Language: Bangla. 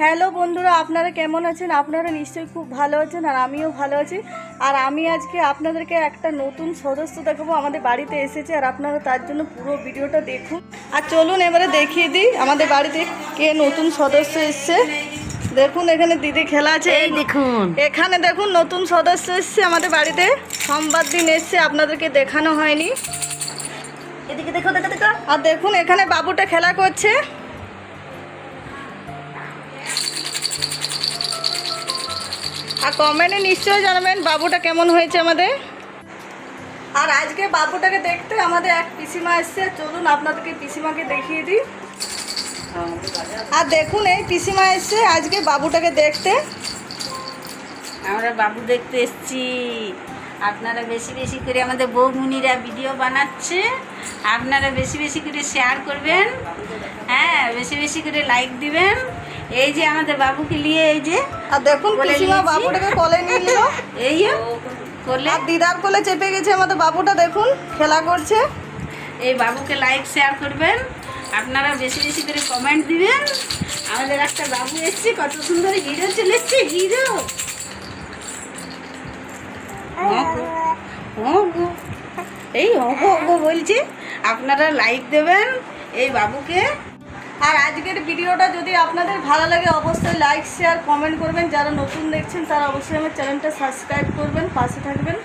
হ্যালো বন্ধুরা, আপনারা কেমন আছেন? আপনারা নিশ্চয়ই খুব ভালো আছেন আর আমিও ভালো আছি। আর আমি আজকে আপনাদেরকে একটা নতুন সদস্য দেখাবো, আমাদের বাড়িতে এসেছে। আর আপনারা তার জন্য পুরো ভিডিওটা দেখুন। আর চলুন এবারে দেখিয়ে দিই আমাদের বাড়িতে কে নতুন সদস্য এসছে। দেখুন এখানে দিদি খেলা আছে, এই দেখুন এখানে দেখুন নতুন সদস্য এসছে আমাদের বাড়িতে। সোমবার দিন এসছে, আপনাদেরকে দেখানো হয়নি। এদিকে দেখো দেখো দেখো। আর দেখুন এখানে বাবুটা খেলা করছে। আর কমেন্টে নিশ্চয়ই জানাবেন বাবুটা কেমন হয়েছে আমাদের। আর আজকে বাবুটাকে দেখতে আমাদের এক পিসিমা এসছে, চলুন আপনাদেরকে পিসিমাকে দেখিয়ে দিই। আর দেখুন এই পিসিমা এসছে আজকে বাবুটাকে দেখতে। আমরা বাবু দেখতে এসেছি। আপনারা বেশি বেশি করে, আমাদের বৌমুনিরা ভিডিও বানাচ্ছে, আপনারা বেশি বেশি করে শেয়ার করবেন, হ্যাঁ বেশি বেশি করে লাইক দিবেন। এই যে আমাদের বাবুকে নিয়ে, এই যে আর দেখুন পিসিমা বাবুটাকে কোলে নিয়ে নিল, এই কোলে, আর দিদার কোলে চেপে গেছে আমাদের বাবুটা, দেখুন খেলা করছে। এই বাবুকে লাইক শেয়ার করবেন, আপনারা বেশি বেশি করে কমেন্ট দিবেন। আমাদের একটা বাবু এসছে, কত সুন্দর হিরো চলে এসছে, হিরো। এই অগো বলছে, আপনারা লাইক দেবেন এই বাবুকে। আর আজকের ভিডিওটা যদি আপনাদের ভালো লাগে অবশ্যই লাইক শেয়ার কমেন্ট করবেন। যারা নতুন দেখছেন তারা অবশ্যই আমার চ্যানেলটা সাবস্ক্রাইব করবেন, পাশে থাকবেন।